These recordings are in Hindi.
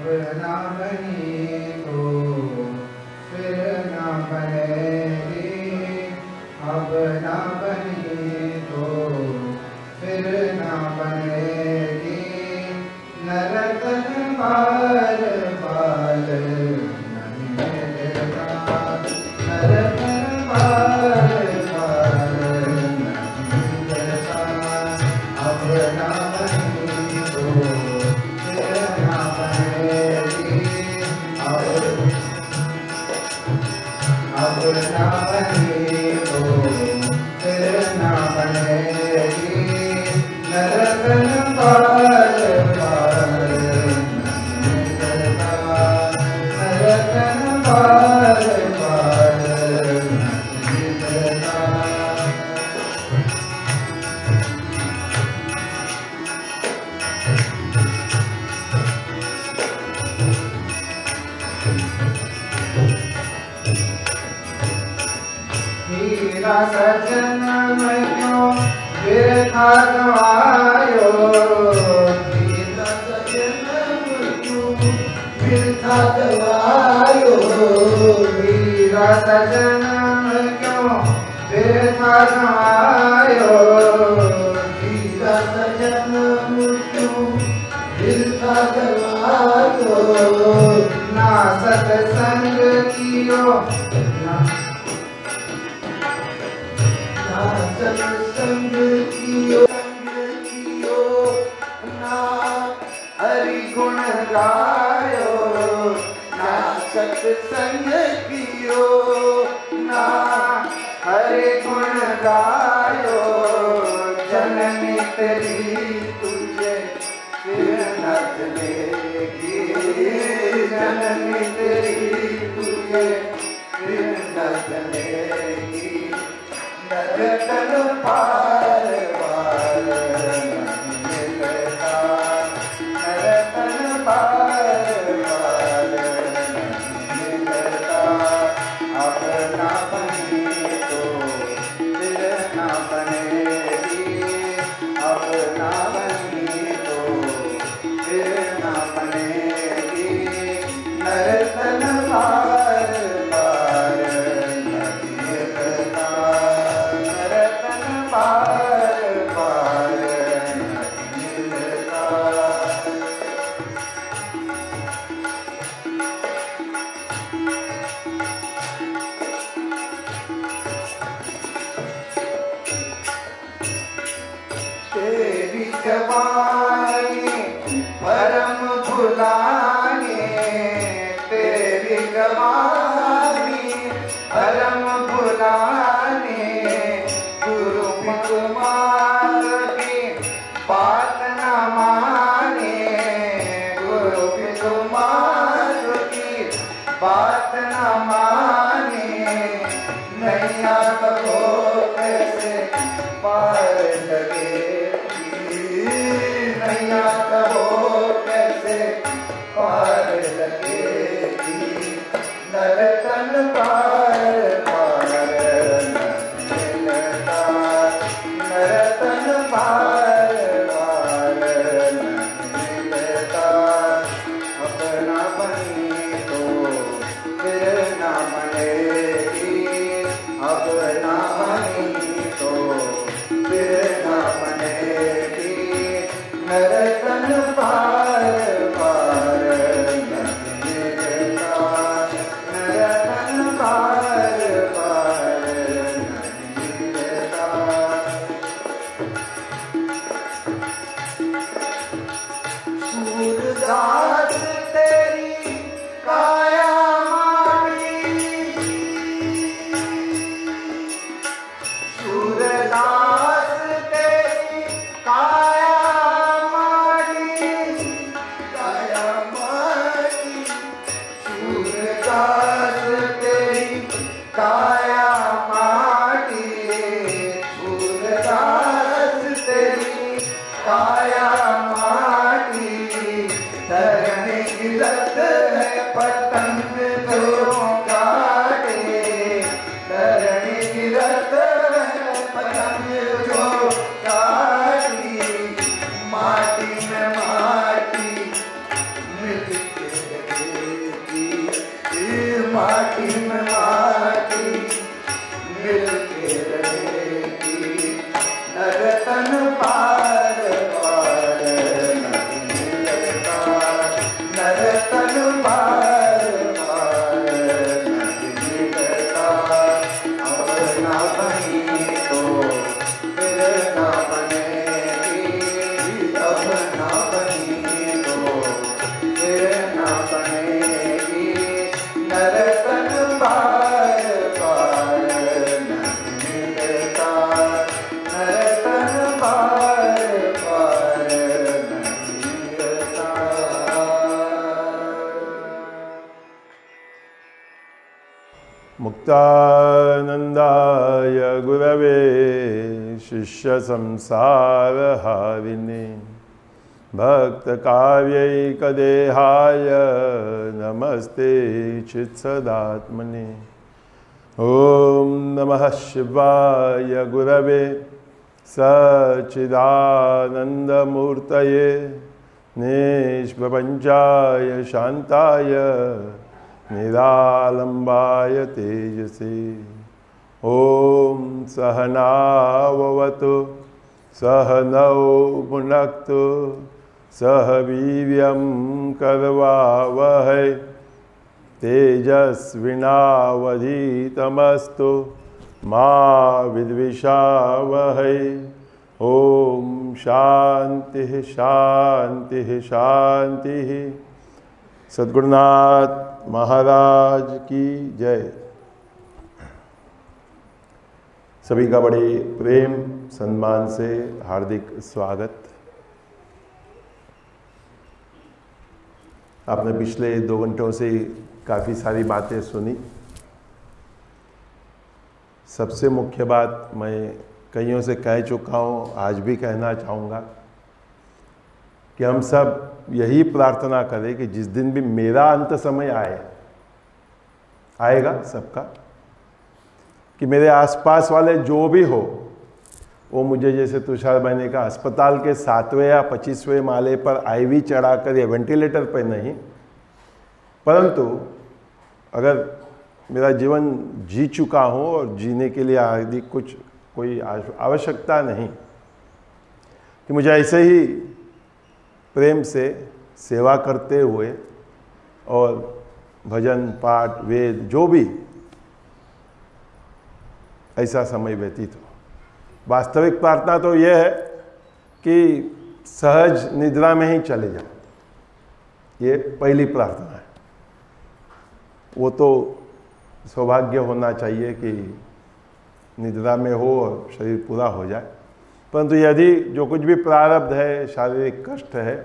ना बनी तो फिर ना बनेगी, अब ना बनी तो फिर ना बनेगी। नरतन बार बार नहीं मिलता, नरतन बार बार नहीं मिलता। अब ना बनी तो फिर ना बनेगी, अब ना बनी तो फिर ना बनेगी। नरतन बार बार नहीं मिलता, नरतन बार बार नहीं मिलता। हीरा सजन में क्यों बिरथा गवायो, हीरा सजन में क्यों बिरथा गवायो। हीरा सजन में क्यों बिरथा गवायो, हीरा सजन में क्यों बिरथा गवायो। ना सत्संग कियो सत्संग कियो ना हरि गुण गायो, ना सत्संग कियो ना हरि गुण गायो। जननी तेरी तुझे फिर न चलेगी, जननी तेरी तुझे फिर न चलेगी। नरतन पार पार नहीं मिलता, नरतन पार पार नहीं मिलता। अब ना बनी तो फिर ना बनेगी, अब ना बनी तो फिर ना बनेगी। नरतन पार पार नहीं मिलता, पार पार नहीं मिलता। तेरी जवानी परम भुलाने, तेरी जवानी परम भुलाने। गुरुमुख मार्ग की बात न माने, गुरुमुख मार्ग की बात न माने। नैया कहो कैसे पार लगेगी, नैया कहो कैसे पार लगेगी। नरतन पार पार नहीं मिलता, नरतन पार पार नहीं मिलता। अब ना बनी तो फिर ना बनेगी, अब ना बनी तो फिर ना बनेगी। नरतन पार पार नहीं मिलता। नित्यानंदाय गुरवे शिष्य संसार हारिणे भक्तकाव्यैकदेहाय नमस्ते चित्सदात्मने। ओम नमः शिवाय गुरवे सच्चिदानंदमूर्तये निष्प्रपंचाय शांताय निरालंबाय तेजसे। ओम सहनाववतु सहनौ भुनक्तु सह वीर्यं करवावहै तेजस्विनावधीतमस्तु मा विद्विषावहै। ओम शांति शांति शांति। सद्गुरुनाथ महाराज की जय। सभी का बड़े प्रेम सम्मान से हार्दिक स्वागत। आपने पिछले 2 घंटों से काफ़ी सारी बातें सुनी। सबसे मुख्य बात मैं कईयों से कह चुका हूँ, आज भी कहना चाहूँगा कि हम सब यही प्रार्थना करें कि जिस दिन भी मेरा अंत समय आएगा सबका, कि मेरे आसपास वाले जो भी हो वो मुझे जैसे तुषार भाई ने कहा अस्पताल के 7वें या 25वें माले पर आईवी चढ़ाकर या वेंटिलेटर पर नहीं, परंतु अगर मेरा जीवन जी चुका हूँ और जीने के लिए आदि कोई आवश्यकता नहीं, कि मुझे ऐसे ही प्रेम से सेवा करते हुए और भजन पाठ वेद जो भी ऐसा समय व्यतीत हो। वास्तविक प्रार्थना तो यह है कि सहज निद्रा में ही चले जाओ, ये पहली प्रार्थना है। वो तो सौभाग्य होना चाहिए कि निद्रा में हो और शरीर पूरा हो जाए, परंतु यदि जो कुछ भी प्रारब्ध है, शारीरिक कष्ट है,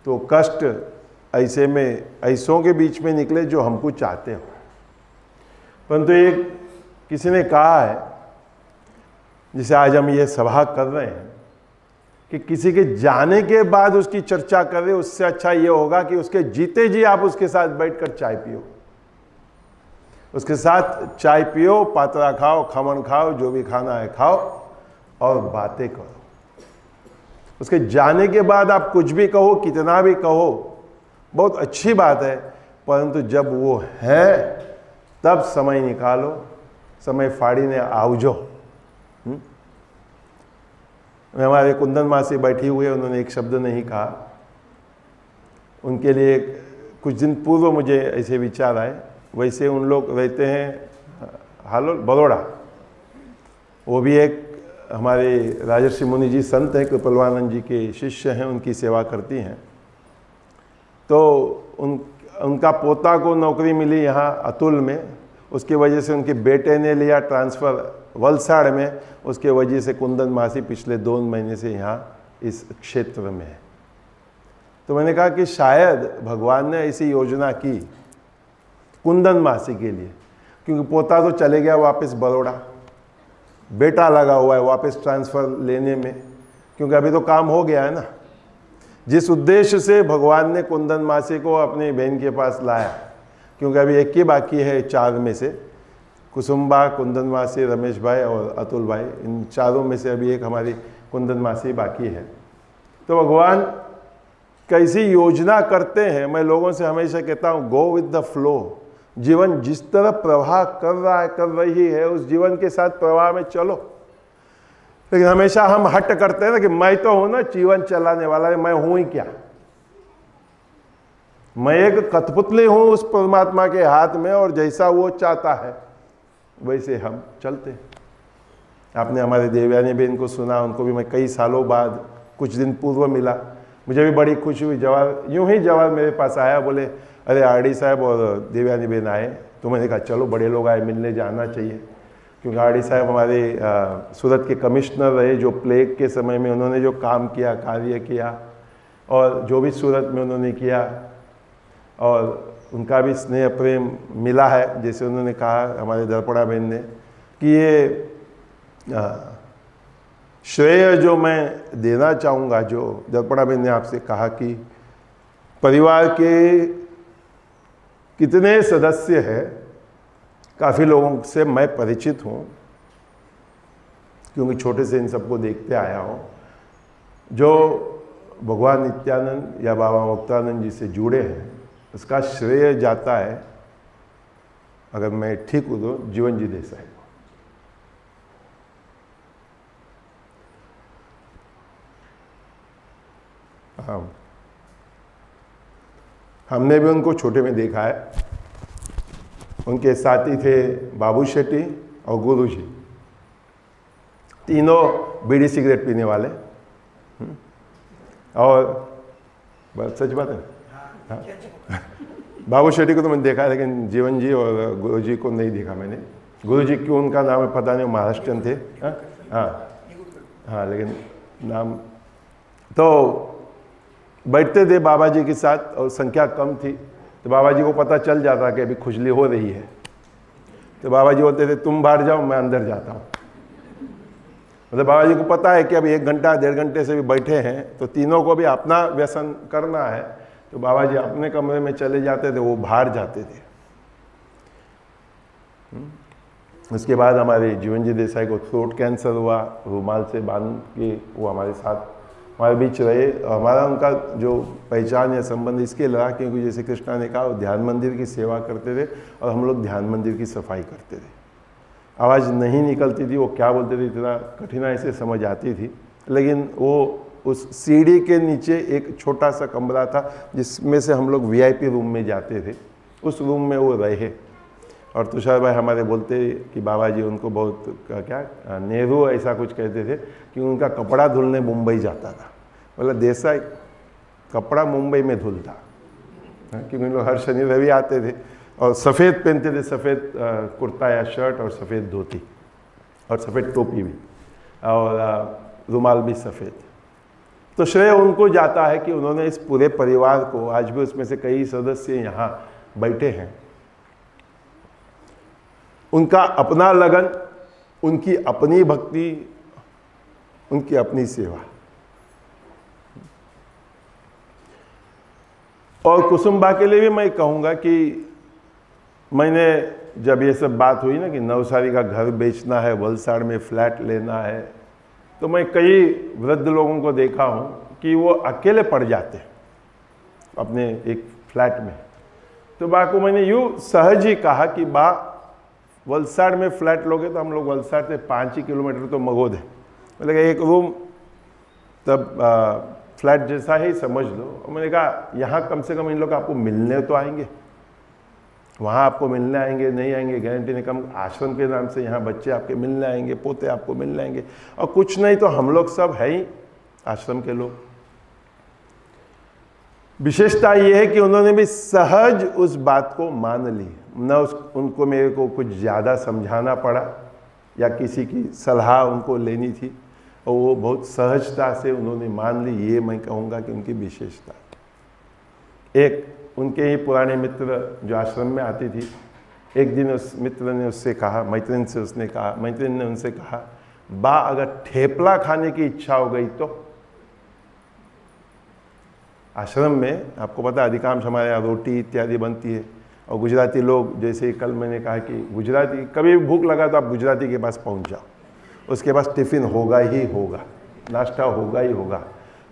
तो कष्ट ऐसे में ऐसों के बीच में निकले जो हमको चाहते हो। परंतु एक किसी ने कहा है, जिसे आज हम ये सभा कर रहे हैं, कि किसी के जाने के बाद उसकी चर्चा करें, उससे अच्छा ये होगा कि उसके जीते जी आप उसके साथ बैठकर चाय पियो, उसके साथ चाय पियो, पातरा खाओ, खमन खाओ, जो भी खाना है खाओ और बातें करो। उसके जाने के बाद आप कुछ भी कहो, कितना भी कहो, बहुत अच्छी बात है, परंतु जब वो है तब समय निकालो, समय फाड़ीने आवजो। हमारे कुंदन मासी बैठी हुई है, उन्होंने एक शब्द नहीं कहा। उनके लिए कुछ दिन पूर्व मुझे ऐसे विचार आए। वैसे उन लोग रहते हैं हालोल बड़ौदा, वो भी एक हमारे राजर्षि मुनि जी संत हैं, कृपालानंद जी के शिष्य हैं, उनकी सेवा करती हैं। तो उनका पोता को नौकरी मिली यहाँ अतुल में, उसकी वजह से उनके बेटे ने लिया ट्रांसफ़र वलसाड़ में, उसके वजह से कुंदन मासी पिछले 2 महीने से यहाँ इस क्षेत्र में है। तो मैंने कहा कि शायद भगवान ने ऐसी योजना की कुंदन मासी के लिए, क्योंकि पोता तो चले गया वापस बड़ौदा, बेटा लगा हुआ है वापस ट्रांसफ़र लेने में, क्योंकि अभी तो काम हो गया है ना। जिस उद्देश्य से भगवान ने कुंदन मासी को अपनी बहन के पास लाया, क्योंकि अभी एक ही बाकी है 4 में से, कुसुम्बा, कुंदन मासी, रमेश भाई और अतुल भाई, इन 4 में से अभी एक हमारी कुंदन मासी बाकी है। तो भगवान कैसी योजना करते हैं, मैं लोगों से हमेशा कहता हूँ गो विद द फ्लो। जीवन जिस तरह प्रवाह कर रहा है, कर रही है, उस जीवन के साथ प्रवाह में चलो। लेकिन हमेशा हम हट करते हैं ना कि मैं तो हूं ना जीवन चलाने वाला, मैं हूं ही क्या, मैं एक कठपुतली हूं उस परमात्मा के हाथ में, और जैसा वो चाहता है वैसे हम चलते। आपने हमारे देवयानी बहन को सुना, उनको भी मैं कई सालों बाद कुछ दिन पूर्व मिला, मुझे भी बड़ी खुशी हुई। यूं ही जवाब मेरे पास आया, बोले अरे आरडी साहब और देवयानी बहन आए। तो मैंने कहा चलो बड़े लोग आए, मिलने जाना चाहिए, क्योंकि आरडी साहब हमारे सूरत के कमिश्नर रहे, जो प्लेग के समय में उन्होंने जो काम किया, कार्य किया, और जो भी सूरत में उन्होंने किया, और उनका भी स्नेह प्रेम मिला है। जैसे उन्होंने कहा हमारे दर्पणा बहन ने कि ये श्रेय जो मैं देना चाहूँगा, जो दर्पणा बहन ने आपसे कहा कि परिवार के कितने सदस्य हैं, काफ़ी लोगों से मैं परिचित हूँ क्योंकि छोटे से इन सबको देखते आया हूँ। जो भगवान नित्यानंद या बाबा मुक्तानंद जी से जुड़े हैं, उसका श्रेय जाता है, अगर मैं ठीक हूँ तो, जीवन जी देसाई को। हाँ, हमने भी उनको छोटे में देखा है। उनके साथी थे बाबू शेट्टी और गुरु जी, तीनों बीड़ी सिगरेट पीने वाले। और सच बात है, हाँ। बाबू शेट्टी को तो मैंने देखा है, लेकिन जीवन जी और गुरु जी को नहीं देखा मैंने। गुरु जी क्यों उनका नाम है पता नहीं, महाराष्ट्रन थे। हाँ, लेकिन नाम तो बैठते थे बाबा जी के साथ, और संख्या कम थी तो बाबा जी को पता चल जाता कि अभी खुजली हो रही है, तो बाबा जी बोलते थे तुम बाहर जाओ, मैं अंदर जाता हूँ। मतलब बाबा जी को पता है कि अब 1 घंटा 1.5 घंटे से भी बैठे हैं तो तीनों को भी अपना व्यसन करना है, तो बाबा जी अपने कमरे में चले जाते थे, वो बाहर जाते थे। उसके बाद हमारे जीवन जी देसाई को थ्रोट कैंसर हुआ, रुमाल से बांध के वो हमारे साथ हमारे बीच रहे। हमारा उनका जो पहचान या संबंध इसके लगा क्योंकि जैसे कृष्णा ने कहा, वो ध्यान मंदिर की सेवा करते थे और हम लोग ध्यान मंदिर की सफाई करते थे। आवाज़ नहीं निकलती थी, वो क्या बोलते थे इतना कठिनाई से समझ आती थी, लेकिन वो उस सीढ़ी के नीचे एक छोटा सा कमरा था जिसमें से हम लोग VIP रूम में जाते थे, उस रूम में वो रहे। और तुषार भाई हमारे बोलते कि बाबा जी उनको बहुत क्या नेहरू ऐसा कुछ कहते थे कि उनका कपड़ा धुलने मुंबई जाता था। बोला देसाई कपड़ा मुंबई में धुलता, क्योंकि उन लोग हर शनि रवि आते थे और सफ़ेद पहनते थे, सफ़ेद कुर्ता या शर्ट और सफ़ेद धोती और सफ़ेद टोपी भी, और रुमाल भी सफ़ेद। तो श्रेय उनको जाता है कि उन्होंने इस पूरे परिवार को, आज भी उसमें से कई सदस्य यहाँ बैठे हैं, उनका अपना लगन, उनकी अपनी भक्ति, उनकी अपनी सेवा। और कुसुम्बा के लिए भी मैं कहूँगा कि मैंने जब ये सब बात हुई ना कि नवसारी का घर बेचना है, वलसाड़ में फ्लैट लेना है, तो मैं कई वृद्ध लोगों को देखा हूँ कि वो अकेले पड़ जाते हैं अपने एक फ्लैट में। तो बा को मैंने यूँ सहज ही कहा कि बा वलसाड़ में फ्लैट लोगे तो हम लोग वलसाड़ से 5 ही किलोमीटर तो मगोद है, मतलब एक रूम तब फ्लैट जैसा ही समझ लो। और मैंने कहा यहाँ कम से कम इन लोग आपको मिलने तो आएंगे, वहाँ आपको मिलने आएंगे नहीं आएंगे गारंटी नहीं, कम आश्रम के नाम से यहाँ बच्चे आपके मिलने आएंगे, पोते आपको मिलने आएंगे, और कुछ नहीं तो हम लोग सब है ही आश्रम के लोग। विशेषता ये है कि उन्होंने भी सहज उस बात को मान ली, न उनको मेरे को कुछ ज़्यादा समझाना पड़ा या किसी की सलाह उनको लेनी थी, और वो बहुत सहजता से उन्होंने मान ली। ये मैं कहूँगा कि उनकी विशेषता। एक उनके ही पुराने मित्र जो आश्रम में आती थी, एक दिन उस मित्र ने उससे कहा, मैत्रिन से उसने कहा, मैत्रिन ने उनसे कहा, बा अगर ठेपला खाने की इच्छा हो गई तो। आश्रम में आपको पता है अधिकांश हमारे यहाँ रोटी इत्यादि बनती है, और गुजराती लोग, जैसे कल मैंने कहा कि गुजराती कभी भी भूख लगा तो आप गुजराती के पास पहुँच जाओ, उसके पास टिफ़िन होगा ही होगा, नाश्ता होगा ही होगा,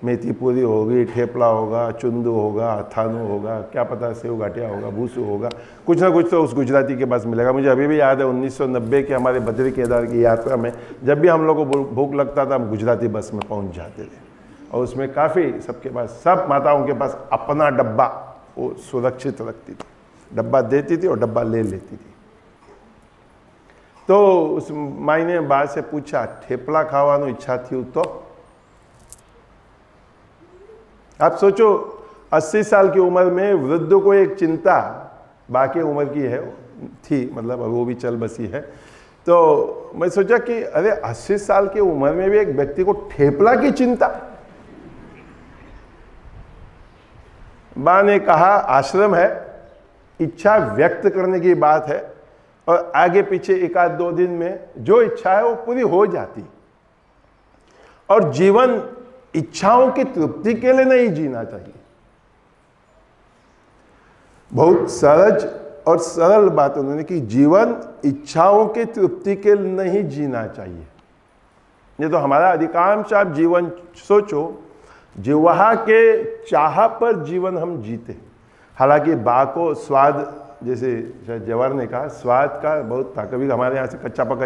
मेथी पूरी होगी, ठेपला होगा, चुंदू होगा, अथानू होगा, क्या पता सेव गाठिया होगा, भूसू होगा, कुछ ना कुछ तो उस गुजराती के पास मिलेगा। मुझे अभी भी याद है 1990 के हमारे बद्री केदार की यात्रा में जब भी हम लोग को भूख लगता था, हम गुजराती बस में पहुंच जाते थे, और उसमें काफ़ी सबके पास, सब माताओं के पास अपना डब्बा वो सुरक्षित रखती थी, डब्बा देती थी और डब्बा ले लेती थी। तो उस माई ने बाहर से पूछा, ठेपला खावानो इच्छा थी तो? आप सोचो 80 साल की उम्र में वृद्ध को एक चिंता बाकी उम्र की है थी, मतलब अब वो भी चल बसी है। तो मैं सोचा कि अरे 80 साल की उम्र में भी एक व्यक्ति को ठेपला की चिंता। बा ने कहा आश्रम है, इच्छा व्यक्त करने की बात है और आगे पीछे एक आध दो दिन में जो इच्छा है वो पूरी हो जाती। और जीवन इच्छाओं की तृप्ति के लिए नहीं जीना चाहिए। बहुत सहज और सरल बात उन्होंने कि जीवन इच्छाओं की तृप्ति के लिए नहीं जीना चाहिए। ये तो हमारा अधिकांश आप जीवन सोचो, जिह्वा के चाह पर जीवन हम जीते। हालांकि बा को स्वाद, जैसे शायद जवाहर ने कहा, स्वाद का बहुत था। कभी हमारे यहाँ से कच्चा पका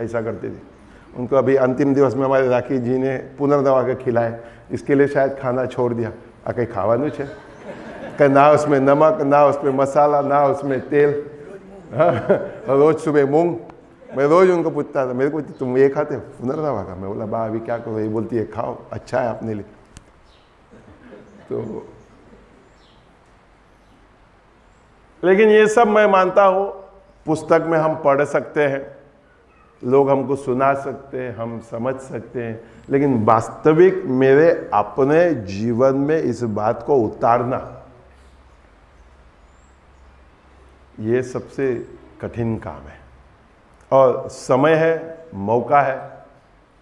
ऐसा करते थे। उनको अभी अंतिम दिवस में हमारे राखी जी ने पुनर्दवा के खिलाए, इसके लिए शायद खाना छोड़ दिया। आके खावानु छे कि ना उसमें नमक, ना उसमें मसाला, ना उसमें तेल। हाँ, रोज सुबह मूंग। मैं रोज उनको पूछता था, मेरे को तुम ये खाते हो पुनर्दवा का? मैं बोला बा अभी क्या करो? ये बोलती है खाओ, अच्छा है अपने लिए। तो लेकिन ये सब मैं मानता हूँ पुस्तक में हम पढ़ सकते हैं, लोग हमको सुना सकते हैं, हम समझ सकते हैं, लेकिन वास्तविक मेरे अपने जीवन में इस बात को उतारना, ये सबसे कठिन काम है। और समय है, मौका है,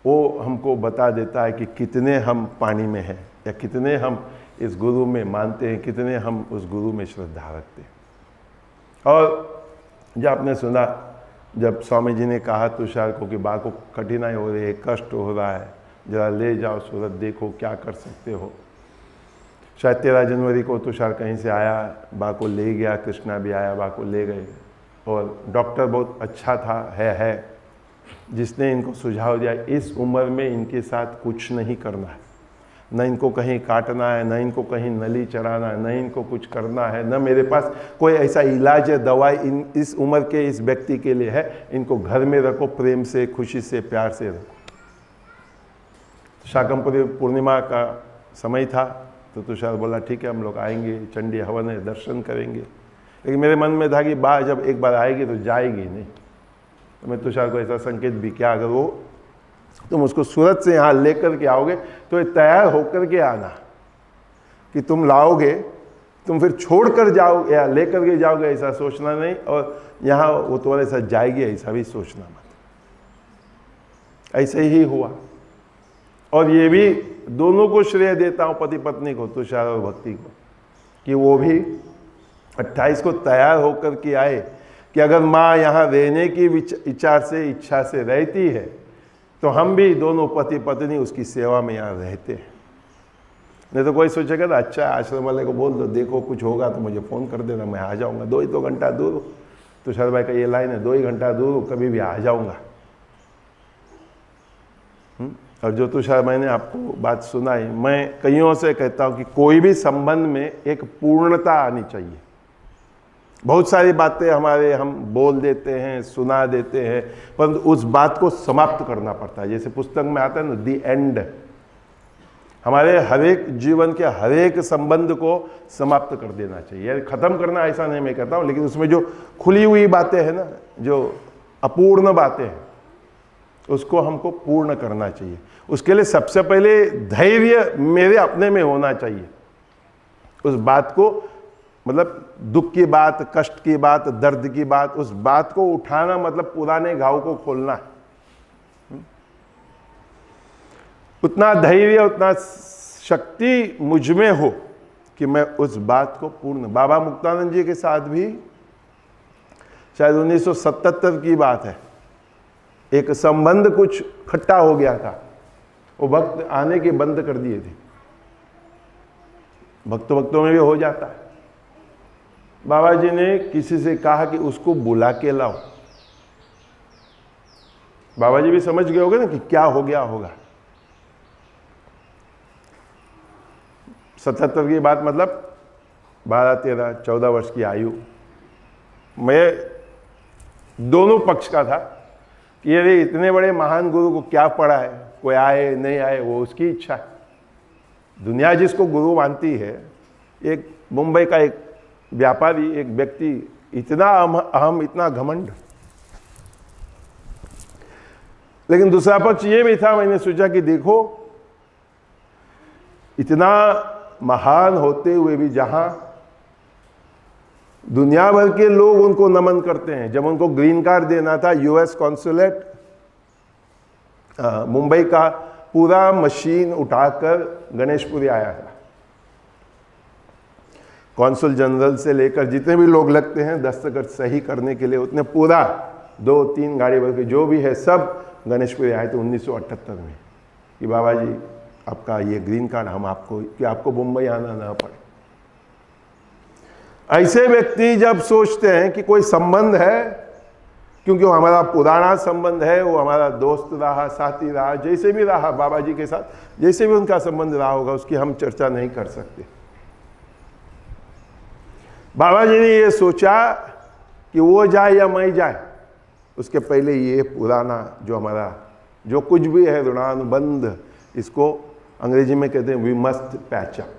वो हमको बता देता है कि कितने हम पानी में हैं या कितने हम इस गुरु में मानते हैं, कितने हम उस गुरु में श्रद्धा रखते हैं। और जब आपने सुना, जब स्वामी जी ने कहा तुषार को कि बा को कठिनाई हो रही है, कष्ट हो रहा है, जरा ले जाओ सूरत, देखो क्या कर सकते हो। शायद 13 जनवरी को तुषार कहीं से आया, बा को ले गया, कृष्णा भी आया, बा को ले गए। और डॉक्टर बहुत अच्छा था, है जिसने इनको सुझाव दिया इस उम्र में इनके साथ कुछ नहीं करना है, न इनको कहीं काटना है, न इनको कहीं नली चढ़ाना है, न इनको कुछ करना है, न मेरे पास कोई ऐसा इलाज है, दवाई इस उम्र के इस व्यक्ति के लिए है। इनको घर में रखो, प्रेम से, खुशी से, प्यार से रखो। शाकंभरी पूर्णिमा का समय था तो तुषार बोला ठीक है हम लोग आएंगे, चंडी हवन है, दर्शन करेंगे। लेकिन मेरे मन में था कि बा जब एक बार आएगी तो जाएगी नहीं। तो मैं तुषार को ऐसा संकेत भी किया, अगर वो तुम उसको सूरत से यहाँ लेकर के आओगे तो ये तैयार होकर के आना, कि तुम लाओगे, तुम फिर छोड़ कर जाओगे या लेकर के जाओगे ऐसा सोचना नहीं, और यहाँ वो तुम्हारे साथ जाएगी ऐसा भी सोचना मत। ऐसे ही हुआ। और ये भी दोनों को श्रेय देता हूँ, पति पत्नी को, तुषार और भक्ति को, कि वो भी 28 को तैयार होकर के आए कि अगर माँ यहाँ रहने की इच्छा से रहती है तो हम भी दोनों पति पत्नी उसकी सेवा में यहाँ रहते हैं। नहीं तो कोई सोचेगा ना अच्छा आश्रम वाले को बोल दो, देखो कुछ होगा तो मुझे फ़ोन कर देना, मैं आ जाऊँगा, 2 घंटा दूर हूँ। तुषार भाई का ये लाइन है, 2 ही घंटा दूर हूँ, कभी भी आ जाऊँगा। और जो तुषार मैंने आपको बात सुनाई, मैं कईयों से कहता हूँ कि कोई भी संबंध में एक पूर्णता आनी चाहिए। बहुत सारी बातें हम बोल देते हैं, सुना देते हैं, परंतु उस बात को समाप्त करना पड़ता है। जैसे पुस्तक में आता है ना, दी एंड। हमारे हरेक जीवन के हरेक संबंध को समाप्त कर देना चाहिए। खत्म करना ऐसा नहीं मैं कहता हूँ, लेकिन उसमें जो खुली हुई बातें हैं ना, जो अपूर्ण बातें हैं, उसको हमको पूर्ण करना चाहिए। उसके लिए सबसे पहले धैर्य मेरे अपने में होना चाहिए। उस बात को, मतलब दुख की बात, कष्ट की बात, दर्द की बात, उस बात को उठाना मतलब पुराने घाव को खोलना है। उतना धैर्य, उतना शक्ति मुझ में हो कि मैं उस बात को पूर्ण। बाबा मुक्तानंद जी के साथ भी शायद 1977 की बात है, एक संबंध कुछ खट्टा हो गया था, वो भक्त आने के बंद कर दिए थे। भक्तों में भी हो जाता है। बाबा जी ने किसी से कहा कि उसको बुला के लाओ। बाबा जी भी समझ गए होंगे ना कि क्या हो गया होगा। 77 की बात, मतलब 12, 13, 14 वर्ष की आयु। मैं दोनों पक्ष का था कि अरे इतने बड़े महान गुरु को क्या पड़ा है, कोई आए नहीं आए वो उसकी इच्छा है। दुनिया जिसको गुरु मानती है, एक मुंबई का एक व्यापारी, एक व्यक्ति, इतना अहम, इतना घमंड। लेकिन दूसरा पक्ष ये भी था, मैंने सोचा कि देखो इतना महान होते हुए भी जहां दुनिया भर के लोग उनको नमन करते हैं। जब उनको ग्रीन कार्ड देना था, यूएस कॉन्सुलेट मुंबई का पूरा मशीन उठाकर गणेशपुरी आया था। कॉन्सुल जनरल से लेकर जितने भी लोग लगते हैं दस्तखत सही करने के लिए, उतने पूरा 2-3 गाड़ी भर के जो भी है सब गणेशपुरी आए थे 1978 में कि बाबा जी आपका ये ग्रीन कार्ड हम आपको, कि आपको मुंबई आना ना पड़े। ऐसे व्यक्ति जब सोचते हैं कि कोई संबंध है, क्योंकि वो हमारा पुराना संबंध है, वो हमारा दोस्त रहा, साथी रहा, जैसे भी रहा बाबा जी के साथ, जैसे भी उनका संबंध रहा होगा उसकी हम चर्चा नहीं कर सकते। बाबा जी ने ये सोचा कि वो जाए या मैं जाए, उसके पहले ये पुराना जो हमारा जो कुछ भी है ऋणानुबंध, इसको अंग्रेजी में कहते हैं वी मस्ट पैच अप।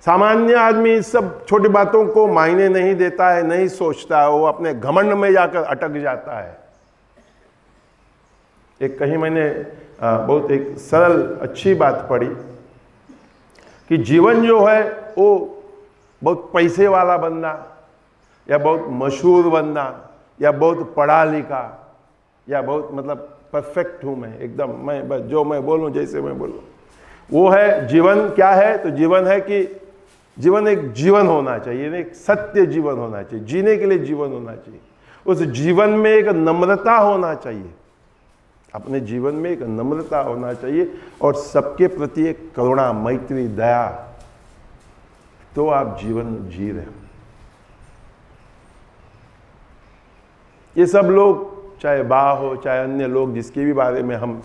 सामान्य आदमी इस सब छोटी बातों को मायने नहीं देता है, नहीं सोचता है, वो अपने घमंड में जाकर अटक जाता है। एक कहीं मैंने बहुत एक सरल अच्छी बात पढ़ी कि जीवन जो है वो बहुत पैसे वाला बनना या बहुत मशहूर बनना या बहुत पढ़ा लिखा या बहुत मतलब परफेक्ट हूं मैं, एकदम मैं बस जो मैं बोलूं जैसे मैं बोलूं वो है जीवन। क्या है? तो जीवन है कि जीवन एक जीवन होना चाहिए, एक सत्य जीवन होना चाहिए, जीने के लिए जीवन होना चाहिए। उस जीवन में एक नम्रता होना चाहिए, अपने जीवन में एक नम्रता होना चाहिए और सबके प्रति एक करुणा, मैत्री, दया, तो आप जीवन जी रहे हो। ये सब लोग, चाहे बा हो चाहे अन्य लोग जिसके भी बारे में हम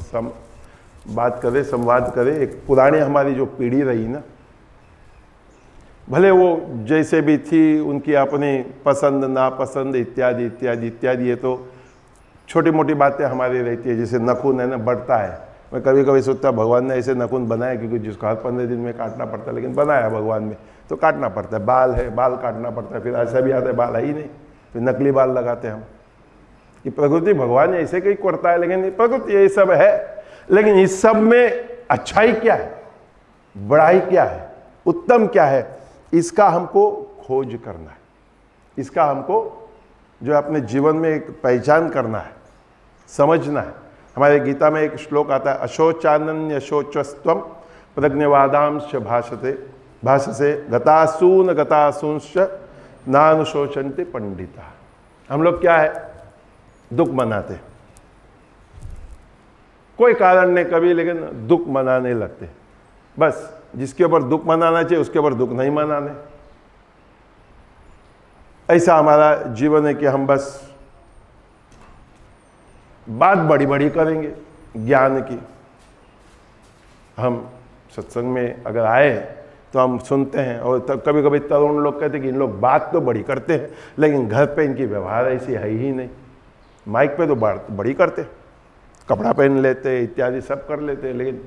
बात करें, संवाद करें, एक पुरानी हमारी जो पीढ़ी रही ना, भले वो जैसे भी थी, उनकी अपनी पसंद नापसंद इत्यादि इत्यादि इत्यादि, ये तो छोटी मोटी बातें हमारी रहती है। जैसे नखून है ना, बढ़ता है, मैं कभी कभी सोचता भगवान ने ऐसे नखून बनाया क्योंकि जिसको हर 15 दिन में काटना पड़ता है, लेकिन बनाया भगवान ने तो काटना पड़ता है। बाल है, बाल काटना पड़ता है, फिर ऐसा भी आता है बाल है ही नहीं, फिर नकली बाल लगाते हैं हम। कि प्रकृति भगवान ऐसे कहीं करता है, लेकिन प्रकृति ये सब है, लेकिन इस सब में अच्छाई क्या है, बड़ाई क्या है, उत्तम क्या है, इसका हमको खोज करना है, इसका हमको जो अपने जीवन में एक पहचान करना है, समझना है। हमारे गीता में एक श्लोक आता है, अशोचानन्य शोचस्त्वम प्रज्ञवादांश भाषते भाषसे गतासूंश्च नानुशोचन्ते पंडिता। हम लोग क्या है, दुख मनाते, कोई कारण नहीं कभी, लेकिन दुख मनाने लगते। बस जिसके ऊपर दुख मनाना चाहिए उसके ऊपर दुख नहीं मनाने। ऐसा हमारा जीवन है कि हम बस बात बड़ी बड़ी करेंगे ज्ञान की। हम सत्संग में अगर आए तो हम सुनते हैं, और तब कभी कभी तरुण लोग कहते हैं कि इन लोग बात तो बड़ी करते हैं लेकिन घर पे इनकी व्यवहार ऐसी है ही नहीं। माइक पे तो बात बड़ी करते, कपड़ा पहन लेते इत्यादि सब कर लेते, लेकिन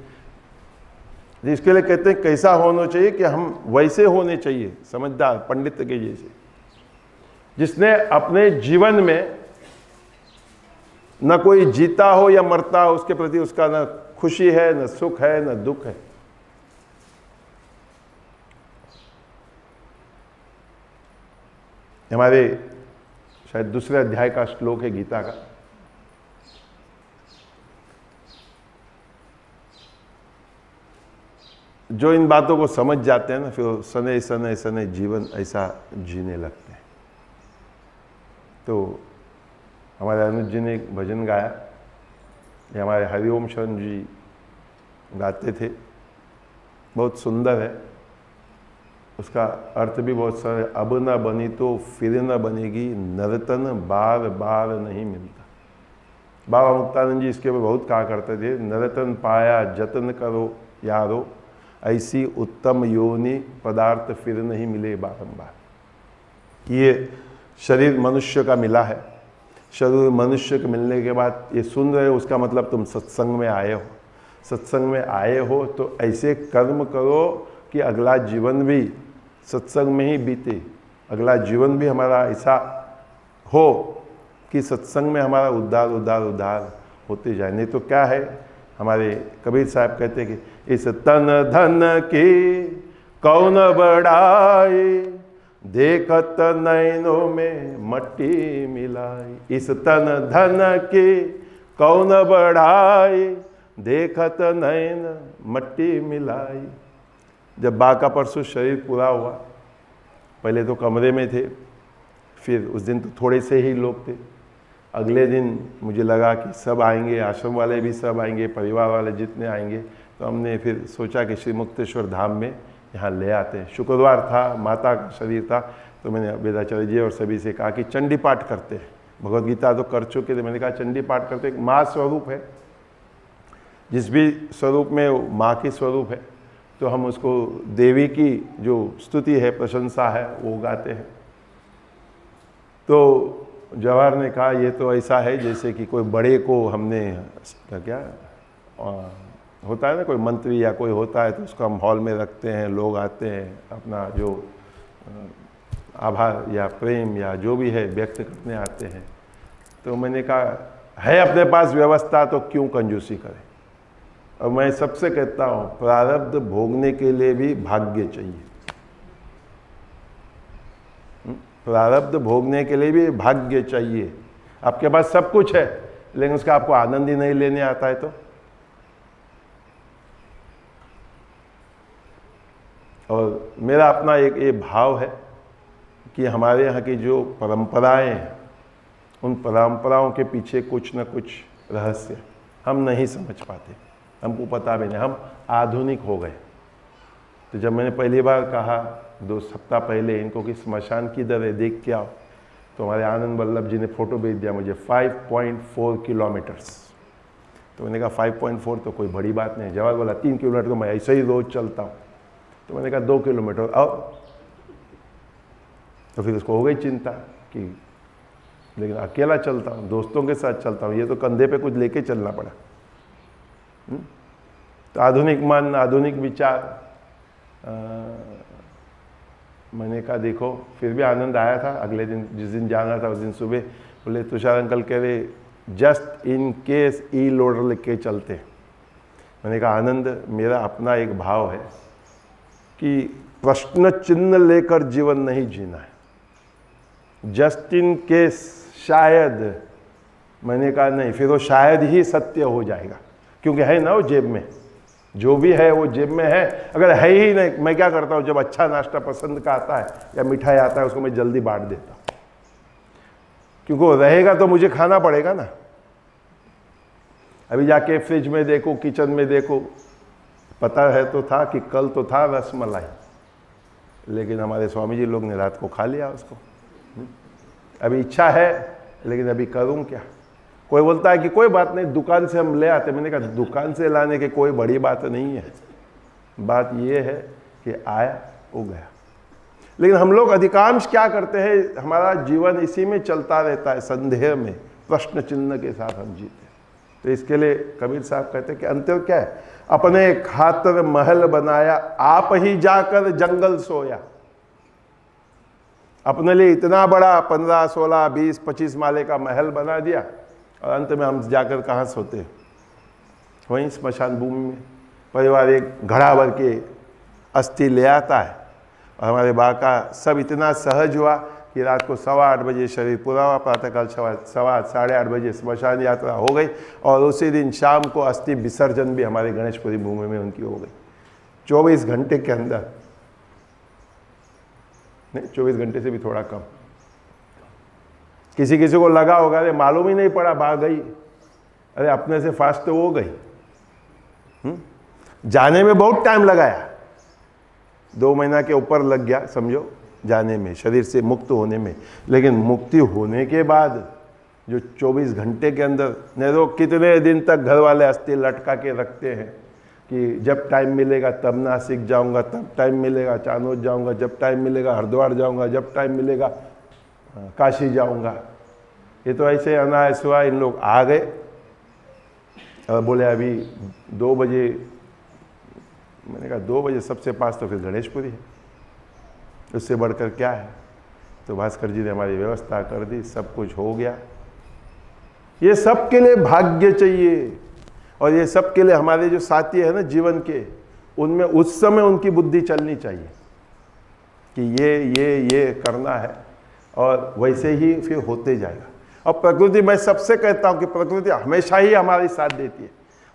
जिसके लिए कहते हैं कैसा होना चाहिए कि हम वैसे होने चाहिए, समझदार पंडित के जैसे, जिसने अपने जीवन में न कोई जीता हो या मरता हो, उसके प्रति उसका न खुशी है, न सुख है, न दुख है। हमारे शायद दूसरे अध्याय का श्लोक है गीता का, जो इन बातों को समझ जाते हैं ना, फिर सने सने सने जीवन ऐसा जीने लगते हैं। तो हमारे अनुज जी ने एक भजन गाया, ये हमारे हरिओम शरण जी गाते थे, बहुत सुंदर है, उसका अर्थ भी बहुत सारे। अब न बनी तो फिर न बनेगी, नर्तन बार बार नहीं मिलता। बाबा मुक्तानंद जी इसके ऊपर बहुत कहा करते थे, नर्तन पाया जतन करो यारो, ऐसी उत्तम योनि पदार्थ फिर नहीं मिले बारंबार। ये शरीर मनुष्य का मिला है, शरीर मनुष्य के मिलने के बाद ये सुन रहे हो, उसका मतलब तुम सत्संग में आए हो। सत्संग में आए हो तो ऐसे कर्म करो कि अगला जीवन भी सत्संग में ही बीते, अगला जीवन भी हमारा ऐसा हो कि सत्संग में हमारा उद्धार उद्धार उद्धार होते जाए। नहीं तो क्या है, हमारे कबीर साहब कहते कि इस तन धन की कौन बड़ाई, देखत नैनों में मट्टी मिलाई, इस तन धन की कौन बढ़ाई, देखत नैन मट्टी मिलाई। जब बा का परसों शरीर पूरा हुआ, पहले तो कमरे में थे, फिर उस दिन तो थोड़े से ही लोग थे। अगले दिन मुझे लगा कि सब आएंगे, आश्रम वाले भी सब आएंगे, परिवार वाले जितने आएंगे, तो हमने फिर सोचा कि श्री मुक्तेश्वर धाम में यहाँ ले आते हैं। शुक्रवार था, माता का शरीर था, तो मैंने वेदाचार्य जी और सभी से कहा कि चंडी पाठ करते हैं। भगवद गीता तो कर चुके थे, मैंने कहा चंडी पाठ करते, एक माँ स्वरूप है, जिस भी स्वरूप में माँ की स्वरूप है, तो हम उसको देवी की जो स्तुति है, प्रशंसा है, वो गाते हैं। तो जवाहर ने कहा ये तो ऐसा है जैसे कि कोई बड़े को हमने क्या होता है ना, कोई मंत्री या कोई होता है तो उसको हम हॉल में रखते हैं, लोग आते हैं, अपना जो आभार या प्रेम या जो भी है व्यक्त करने आते हैं। तो मैंने कहा है अपने पास व्यवस्था तो क्यों कंजूसी करें। और मैं सबसे कहता हूँ प्रारब्ध भोगने के लिए भी भाग्य चाहिए, प्रारब्ध भोगने के लिए भी भाग्य चाहिए। आपके पास सब कुछ है लेकिन उसका आपको आनंद ही नहीं लेने आता है तो। और मेरा अपना एक ये भाव है कि हमारे यहाँ की जो परंपराएं हैं, उन परंपराओं के पीछे कुछ न कुछ रहस्य हम नहीं समझ पाते, हमको पता भी नहीं, हम आधुनिक हो गए। तो जब मैंने पहली बार कहा 2 सप्ताह पहले इनको कि स्मशान किधर है देख के आओ, तो हमारे आनंद वल्लभ जी ने फ़ोटो भेज दिया मुझे 5.4 किलोमीटर्स। तो मैंने कहा 5.4 तो कोई बड़ी बात नहीं। जवाब बोला 3 किलोमीटर तो मैं ऐसे ही रोज़ चलता हूँ। तो मैंने कहा 2 किलोमीटर और, तो फिर उसको हो गई चिंता कि लेकिन अकेला चलता हूँ, दोस्तों के साथ चलता हूँ, ये तो कंधे पे कुछ लेके चलना पड़ा। तो आधुनिक मन, आधुनिक विचार, मैंने कहा देखो फिर भी आनंद आया था। अगले दिन जिस दिन जाना था उस दिन सुबह बोले तुषार अंकल कह रहे just in case E loader लेके चलते। मैंने कहा आनंद मेरा अपना एक भाव है कि प्रश्न चिन्ह लेकर जीवन नहीं जीना है। जस्ट इन केस शायद, मैंने कहा नहीं, फिर वो शायद ही सत्य हो जाएगा, क्योंकि है ना वो जेब में, जो भी है वो जेब में है। अगर है ही नहीं, मैं क्या करता हूँ जब अच्छा नाश्ता पसंद का आता है या मिठाई आता है उसको मैं जल्दी बांट देता हूँ, क्योंकि वो रहेगा तो मुझे खाना पड़ेगा ना। अभी जाके फ्रिज में देखो, किचन में देखो, पता है तो था कि कल तो था रसमलाई, लेकिन हमारे स्वामी जी लोग ने रात को खा लिया उसको। अभी इच्छा है लेकिन अभी करूं क्या। कोई बोलता है कि कोई बात नहीं दुकान से हम ले आते। मैंने कहा दुकान से लाने की कोई बड़ी बात नहीं है, बात ये है कि आया वो गया। लेकिन हम लोग अधिकांश क्या करते हैं, हमारा जीवन इसी में चलता रहता है, संदेह में, प्रश्न चिन्ह के साथ हम जीते हैं। तो इसके लिए कबीर साहब कहते हैं कि अंतर क्या है, अपने खातर महल बनाया आप ही जाकर जंगल सोया। अपने लिए इतना बड़ा 15, 16, 20, 25 माले का महल बना दिया और अंत में हम जाकर कहाँ सोते हैं, वहीं स्मशान भूमि में। परिवार एक घड़ा भर के अस्थि ले आता है और हमारे बा का सब इतना सहज हुआ कि रात को 8:15 बजे शरीर पूरा हुआ, प्रातःकाल 8:15, 8:30 बजे स्मशान यात्रा हो गई और उसी दिन शाम को अस्थि विसर्जन भी हमारे गणेशपुरी भूमि में उनकी हो गई। 24 घंटे के अंदर, नहीं 24 घंटे से भी थोड़ा कम। किसी किसी को लगा होगा अरे मालूम ही नहीं पड़ा भाग गई, अरे अपने से फास्ट तो वो गई। जाने में बहुत टाइम लगाया, 2 महीना के ऊपर लग गया समझो जाने में, शरीर से मुक्त होने में। लेकिन मुक्ति होने के बाद जो 24 घंटे के अंदर, नहीं तो कितने दिन तक घर वाले अस्थि लटका के रखते हैं कि जब टाइम मिलेगा तब नासिक जाऊंगा, तब टाइम मिलेगा चानोद जाऊंगा, जब टाइम मिलेगा हरिद्वार जाऊंगा, जब टाइम मिलेगा काशी जाऊंगा। ये तो ऐसे अनायास हुआ, इन लोग आ गए और बोले अभी 2 बजे। मैंने कहा 2 बजे सबसे पास तो फिर गणेशपुरी है, उससे बढ़कर क्या है। तो भास्कर जी ने हमारी व्यवस्था कर दी, सब कुछ हो गया। ये सब के लिए भाग्य चाहिए और ये सब के लिए हमारे जो साथी है ना जीवन के, उनमें उस समय उनकी बुद्धि चलनी चाहिए कि ये करना है, और वैसे ही फिर होते जाएगा। और प्रकृति, मैं सबसे कहता हूँ कि प्रकृति हमेशा ही हमारी साथ देती है,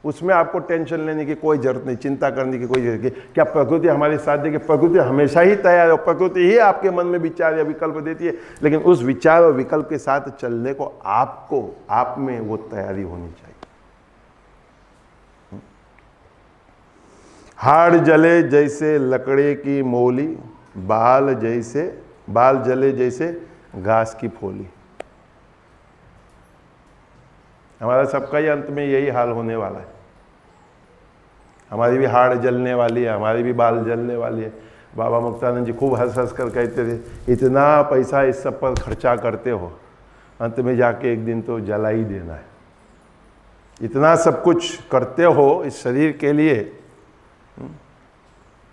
उसमें आपको टेंशन लेने की कोई जरूरत नहीं, चिंता करने की कोई जरूरत नहीं। क्या प्रकृति हमारी साथ देगी? प्रकृति हमेशा ही तैयार है, प्रकृति ही आपके मन में विचार या विकल्प देती है, लेकिन उस विचार और विकल्प के साथ चलने को आप में वो तैयारी होनी चाहिए। हाड़ जले जैसे लकड़े की मोली, बाल जले जैसे घास की फोली। हमारा सबका ही अंत में यही हाल होने वाला है। हमारी भी हाड़ जलने वाली है, हमारी भी बाल जलने वाली है। बाबा मुक्तानंद जी खूब हंस कर कहते थे, इतना पैसा इस सब पर खर्चा करते हो, अंत में जाके एक दिन तो जला ही देना है। इतना सब कुछ करते हो इस शरीर के लिए,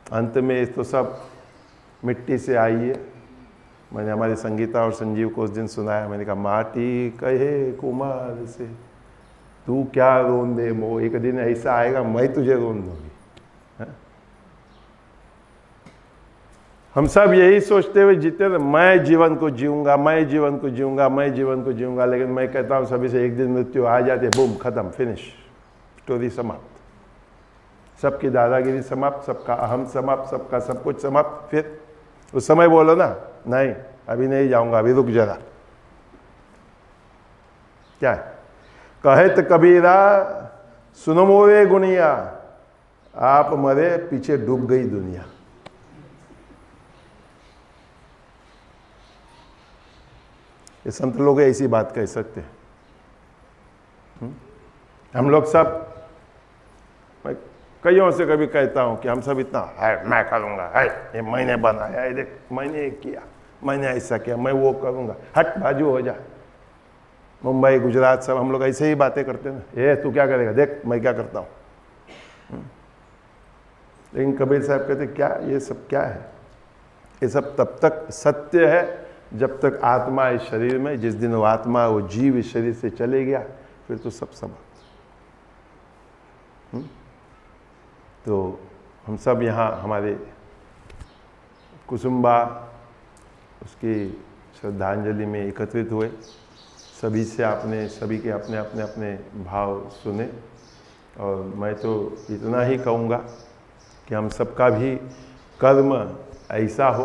अंत में तो सब मिट्टी से आई है। मैंने हमारी संगीता और संजीव को उस दिन सुनाया, मैंने कहा माटी कहे कुमार से तू क्या रोन दे मो, एक दिन ऐसा आएगा मैं तुझे रोन दूंगी। हम सब यही सोचते हुए जीते थे, मैं जीवन को जीऊंगा, मैं जीवन को जीऊंगा, मैं जीवन को जीऊंगा, लेकिन मैं कहता हूँ सभी से एक दिन मृत्यु आ जाती है, बूम खत्म, फिनिश, स्टोरी समाप्त। सबकी दादागिरी समाप्त, सबका अहम समाप्त, सबका सब कुछ समाप्त। फिर उस समय बोलो ना, नहीं अभी नहीं जाऊंगा, अभी रुक जरा। क्या है? कहत कबीरा सुनो मोरे गुनिया, आप मरे पीछे डूब गई दुनिया। ये संत लोग ऐसी बात कह सकते हैं। हम लोग सब, मैं कईयों से कभी कहता हूं कि हम सब इतना है, मैं करूंगा, है ये मैंने बनाया, ये देख मैंने किया, मैंने ऐसा किया, मैं वो करूंगा, हट बाजू हो जा। मुंबई गुजरात सब हम लोग ऐसे ही बातें करते हैं ना, ये तू क्या करेगा, देख मैं क्या करता हूँ। लेकिन कबीर साहब कहते क्या ये सब क्या है? ये सब तब तक सत्य है जब तक आत्मा इस शरीर में, जिस दिन वो आत्मा वो जीव इस शरीर से चले गया फिर तो सब समाप्त। तो हम सब यहाँ हमारे कुसुम्बा उसकी श्रद्धांजलि में एकत्रित हुए। सभी से आपने सभी के अपने अपने अपने भाव सुने, और मैं तो इतना ही कहूँगा कि हम सबका भी कर्म ऐसा हो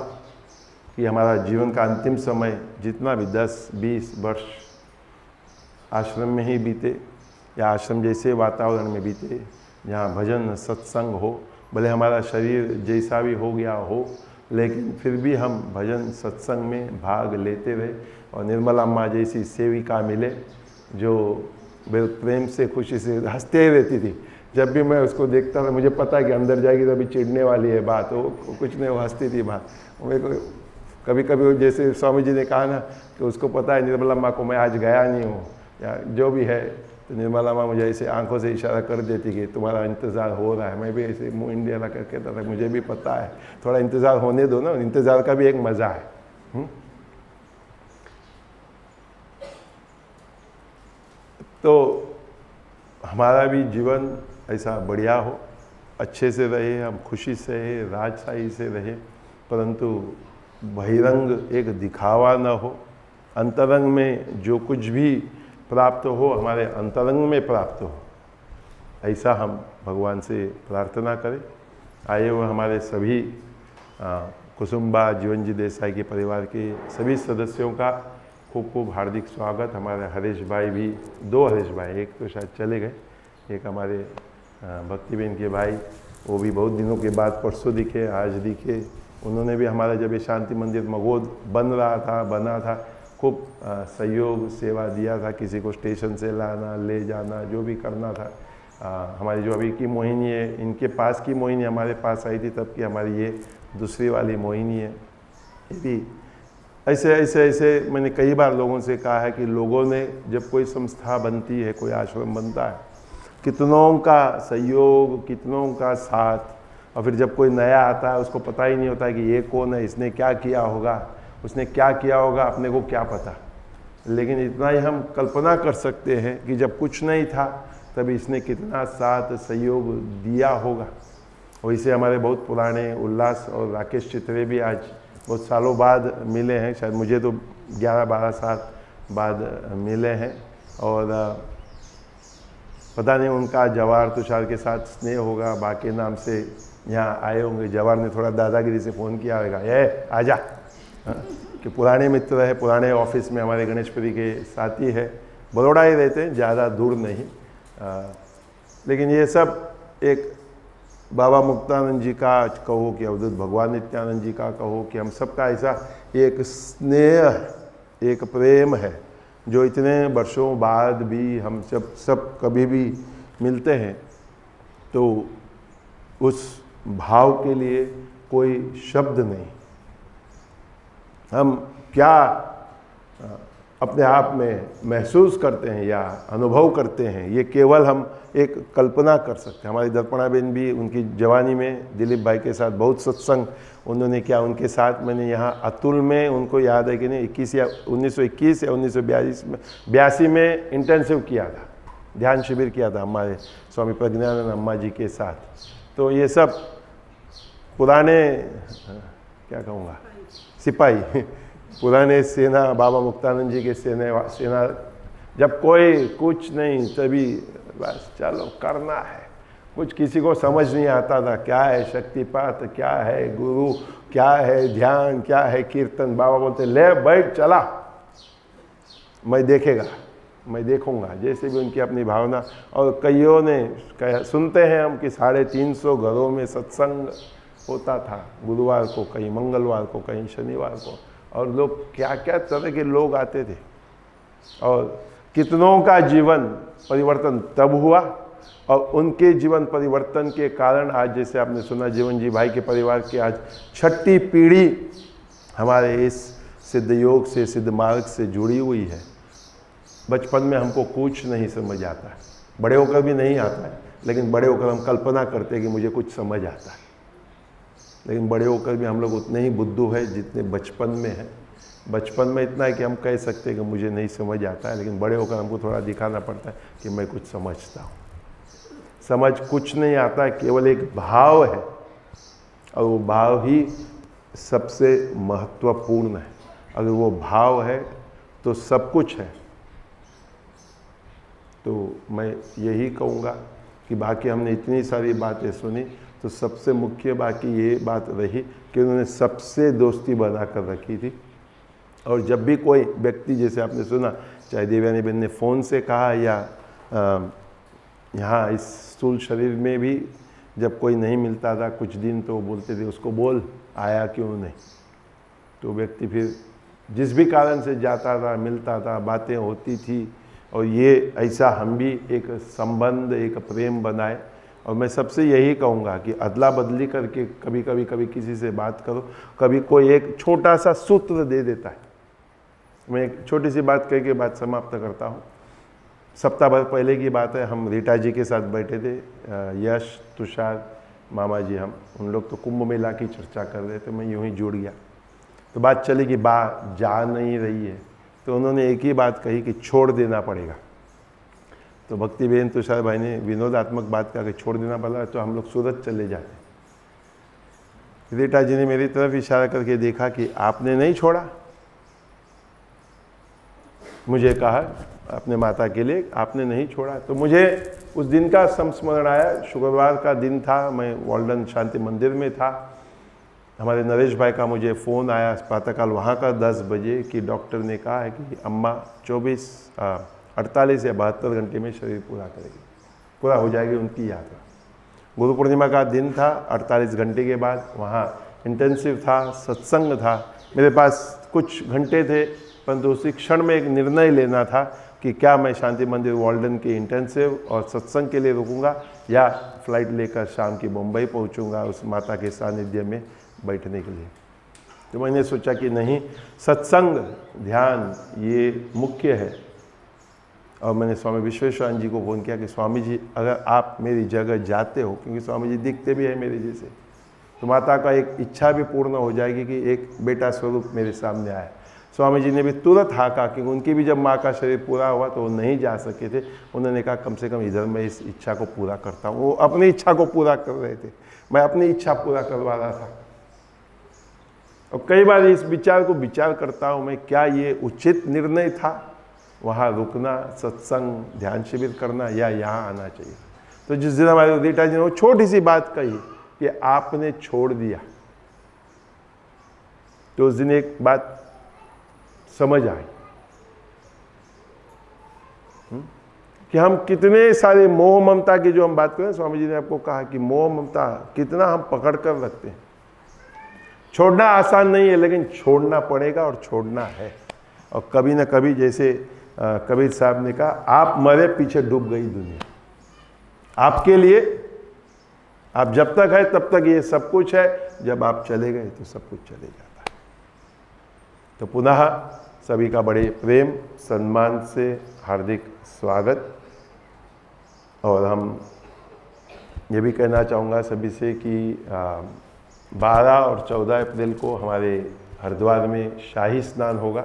कि हमारा जीवन का अंतिम समय जितना भी 10-20 वर्ष आश्रम में ही बीते, या आश्रम जैसे वातावरण में बीते जहाँ भजन सत्संग हो। भले हमारा शरीर जैसा भी हो गया हो, लेकिन फिर भी हम भजन सत्संग में भाग लेते रहे, और निर्मला अम्मा जैसी सेविका मिले जो प्रेम से खुशी से हंसते ही रहती थी। जब भी मैं उसको देखता था मुझे पता है कि अंदर जाएगी तो अभी चिढ़ने वाली है बात, वो कुछ नहीं, वो हंसती थी बात। मेरे को कभी कभी जैसे स्वामी जी ने कहा ना कि उसको पता है निर्मला अम्मा को मैं आज गया नहीं हूँ या जो भी है, तो निर्मला अम्मा मुझे ऐसे आंखों से इशारा कर देती कि तुम्हारा इंतज़ार हो रहा है। मैं भी ऐसे मुँह इंडिया लगा कहता था मुझे भी पता है, थोड़ा इंतज़ार होने दो ना, इंतज़ार का भी एक मज़ा है। तो हमारा भी जीवन ऐसा बढ़िया हो, अच्छे से रहे, हम खुशी से रहे, राजशाही से रहे, परंतु बहिरंग एक दिखावा न हो। अंतरंग में जो कुछ भी प्राप्त हो हमारे अंतरंग में प्राप्त हो, ऐसा हम भगवान से प्रार्थना करें। आए हुए हमारे सभी कुसुम्बा जीवनजी देसाई के परिवार के सभी सदस्यों का खूब खूब हार्दिक स्वागत। हमारे हरीश भाई भी, 2 हरीश भाई, एक तो शायद चले गए, एक हमारे भक्तिबेन के भाई, वो भी बहुत दिनों के बाद परसों दिखे, आज दिखे। उन्होंने भी हमारा जब ये शांति मंदिर मगोद बना था खूब सहयोग सेवा दिया था, किसी को स्टेशन से लाना ले जाना जो भी करना था। हमारी जो अभी की मोहिनी है, इनके पास की मोहिनी हमारे पास आई थी तब की हमारी ये दूसरी वाली मोहिनी है। ये भी ऐसे मैंने कई बार लोगों से कहा है कि लोगों ने जब कोई संस्था बनती है, कोई आश्रम बनता है, कितनों का सहयोग, कितनों का साथ, और फिर जब कोई नया आता है उसको पता ही नहीं होता कि ये कौन है, इसने क्या किया होगा, उसने क्या किया होगा, अपने को क्या पता। लेकिन इतना ही हम कल्पना कर सकते हैं कि जब कुछ नहीं था तभी इसने कितना साथ सहयोग दिया होगा। वैसे हमारे बहुत पुराने उल्लास और राकेश चित्रे भी आज बहुत सालों बाद मिले हैं, शायद मुझे तो 11-12 साल बाद मिले हैं। और पता नहीं उनका जवाहर तुषार के साथ स्नेह होगा, बाकी नाम से यहाँ आए होंगे। जवाहर ने थोड़ा दादागिरी से फ़ोन किया होगा, ये आजा, कि पुराने मित्र है, पुराने ऑफिस में हमारे गणेशपुरी के साथी है, बड़ौदा ही रहते हैं, ज़्यादा दूर नहीं। लेकिन ये सब एक बाबा मुक्तानंद जी का कहो कि अवधूत भगवान नित्यानंद जी का कहो कि हम सबका ऐसा एक स्नेह, एक प्रेम है जो इतने वर्षों बाद भी हम सब कभी भी मिलते हैं तो उस भाव के लिए कोई शब्द नहीं। हम क्या अपने आप में महसूस करते हैं या अनुभव करते हैं, ये केवल हम एक कल्पना कर सकते हैं। हमारी दर्पणा बहन भी उनकी जवानी में दिलीप भाई के साथ बहुत सत्संग उन्होंने किया। उनके साथ मैंने यहाँ अतुल में, उनको याद है कि नहीं, 1921 या 1982 में इंटर्नशिप किया था, ध्यान शिविर किया था हमारे स्वामी प्रज्ञानंद अम्मा जी के साथ। तो ये सब पुराने, क्या कहूँगा, सिपाही, पुराने सेना, बाबा मुक्तानंद जी के सेना, जब कोई कुछ नहीं तभी बस चलो करना है। कुछ किसी को समझ नहीं आता था क्या है शक्तिपात, क्या है गुरु, क्या है ध्यान, क्या है कीर्तन। बाबा बोलते ले बैठ चला, मैं देखेगा, मैं देखूंगा, जैसे भी उनकी अपनी भावना। और कईयों ने सुनते हैं हम कि 350 घरों में सत्संग होता था, गुरुवार को, कहीं मंगलवार को, कहीं शनिवार को, और लोग क्या क्या तरह के लोग आते थे। और कितनों का जीवन परिवर्तन तब हुआ, और उनके जीवन परिवर्तन के कारण आज, जैसे आपने सुना, जीवन जी भाई के परिवार की आज 6ठी पीढ़ी हमारे इस सिद्ध योग से, सिद्ध मार्ग से जुड़ी हुई है। बचपन में हमको कुछ नहीं समझ आता है, बड़े होकर भी नहीं आता है, लेकिन बड़े होकर हम कल्पना करते हैं कि मुझे कुछ समझ आता है। लेकिन बड़े होकर भी हम लोग उतने ही बुद्धू है जितने बचपन में हैं। बचपन में इतना है कि हम कह सकते हैं कि मुझे नहीं समझ आता है, लेकिन बड़े होकर हमको थोड़ा दिखाना पड़ता है कि मैं कुछ समझता हूँ। समझ कुछ नहीं आता है, केवल एक भाव है, और वो भाव ही सबसे महत्वपूर्ण है। अगर वो भाव है तो सब कुछ है। तो मैं यही कहूँगा कि बाकी हमने इतनी सारी बातें सुनी, तो सबसे मुख्य बाकी ये बात रही कि उन्होंने सबसे दोस्ती बना कर रखी थी। और जब भी कोई व्यक्ति, जैसे आपने सुना, चाहे देवयानी बहन ने फ़ोन से कहा या यहाँ इस स्थूल शरीर में भी जब कोई नहीं मिलता था कुछ दिन, तो बोलते थे उसको बोल आया क्यों नहीं। तो व्यक्ति फिर जिस भी कारण से जाता था, मिलता था, बातें होती थी, और ये ऐसा हम भी एक संबंध, एक प्रेम बनाए। और मैं सबसे यही कहूँगा कि अदला बदली करके कभी किसी से बात करो। कभी कोई एक छोटा सा सूत्र दे देता है। मैं एक छोटी सी बात कह के बात समाप्त करता हूँ। सप्ताह भर पहले की बात है, हम रीटा जी के साथ बैठे थे, यश, तुषार, मामा जी, हम उन लोग तो कुंभ मेला की चर्चा कर रहे थे। मैं यूँ ही जुड़ गया, तो बात चली कि बात जा नहीं रही है, तो उन्होंने एक ही बात कही कि छोड़ देना पड़ेगा। तो भक्ति बहन तुषार भाई ने विनोदात्मक बात कहा कि छोड़ देना पड़ा तो हम लोग सूरत चले जाते। रीटा जी ने मेरी तरफ इशारा करके देखा कि आपने नहीं छोड़ा। मुझे कहा अपने माता के लिए आपने नहीं छोड़ा। तो मुझे उस दिन का संस्मरण आया। शुक्रवार का दिन था, मैं वॉल्डन शांति मंदिर में था। हमारे नरेश भाई का मुझे फ़ोन आया प्रातःकाल वहाँ का 10 बजे कि डॉक्टर ने कहा है कि अम्मा 48 या 72 घंटे में शरीर पूरा हो जाएगी उनकी यात्रा। गुरु पूर्णिमा का दिन था। 48 घंटे के बाद वहाँ इंटेंसिव था, सत्संग था। मेरे पास कुछ घंटे थे, परंतु उसी क्षण में एक निर्णय लेना था कि क्या मैं शांति मंदिर वॉल्डन के इंटेंसिव और सत्संग के लिए रुकूंगा या फ्लाइट लेकर शाम की मुंबई पहुंचूंगा उस माता के सानिध्य में बैठने के लिए। तो मैंने सोचा कि नहीं, सत्संग, ध्यान ये मुख्य है। और मैंने स्वामी विश्वेश्वरानंद जी को फ़ोन किया कि स्वामी जी अगर आप मेरी जगह जाते हो, क्योंकि स्वामी जी दिखते भी हैं मेरे जैसे, तो माता का एक इच्छा भी पूर्ण हो जाएगी कि एक बेटा स्वरूप मेरे सामने आए। स्वामी जी ने भी तुरंत हाका, क्योंकि उनकी भी जब माँ का शरीर पूरा हुआ तो वो नहीं जा सके थे। उन्होंने कहा कम से कम इधर मैं इस इच्छा को पूरा करता हूँ। वो अपनी इच्छा को पूरा कर रहे थे, मैं अपनी इच्छा पूरा करवा रहा था। और कई बार इस विचार को विचार करता हूँ मैं, क्या ये उचित निर्णय था वहाँ रुकना, सत्संग ध्यान शिविर करना, या यहाँ आना चाहिए। तो जिस दिन हमारे उदिता जी ने वो छोटी सी बात कही कि आपने छोड़ दिया, तो उस दिन एक बात समझ आई कि हम कितने सारे मोह ममता की जो हम बात करें, स्वामी जी ने आपको कहा कि मोह ममता कितना हम पकड़ कर रखते हैं। छोड़ना आसान नहीं है, लेकिन छोड़ना पड़ेगा और छोड़ना है। और कभी ना कभी, जैसे कबीर साहब ने कहा, आप मरे पीछे डूब गई दुनिया। आपके लिए आप जब तक है तब तक ये सब कुछ है, जब आप चले गए तो सब कुछ चले जाता है। तो पुनः सभी का बड़े प्रेम सम्मान से हार्दिक स्वागत। और हम ये भी कहना चाहूँगा सभी से कि 12 और 14 अप्रैल को हमारे हरिद्वार में शाही स्नान होगा।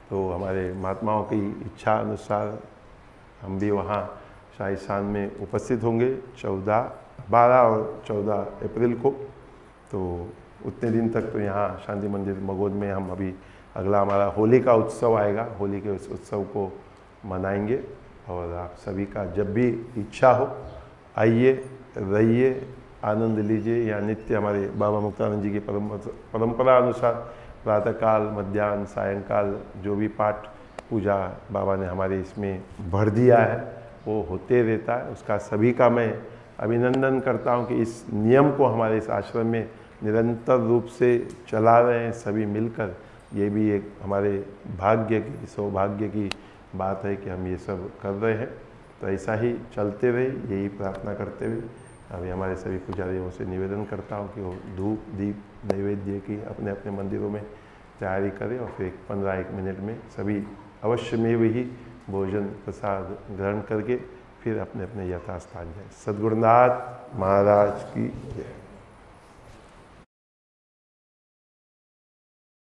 तो हमारे महात्माओं की इच्छा अनुसार हम भी वहाँ शाही स्नान में उपस्थित होंगे 12 और 14 अप्रैल को। तो उतने दिन तक तो यहाँ शांति मंदिर मगोद में हम अभी अगला हमारा होली का उत्सव आएगा, होली के उस उत्सव को मनाएंगे। और आप सभी का जब भी इच्छा हो आइए, रहिए, आनंद लीजिए। यहाँ नित्य हमारे बाबा मुक्तानंद जी की परंपरा अनुसार प्रातःकाल, मध्याह्न, सायंकाल जो भी पाठ पूजा बाबा ने हमारे इसमें भर दिया है वो होते रहता है। उसका सभी का मैं अभिनंदन करता हूँ कि इस नियम को हमारे इस आश्रम में निरंतर रूप से चला रहे हैं सभी मिलकर। ये भी एक हमारे भाग्य की, सौभाग्य की बात है कि हम ये सब कर रहे हैं। तो ऐसा ही चलते रहे, यही प्रार्थना करते हुए अभी हमारे सभी पुजारियों से निवेदन करता हूँ कि वो धूप दीप नैवेद्य की अपने अपने मंदिरों में तैयारी करें और फिर 15-1 मिनट में सभी अवश्य में भी भोजन प्रसाद ग्रहण करके फिर अपने अपने यथास्थान जाए। सद्गुरुनाथ महाराज की जय।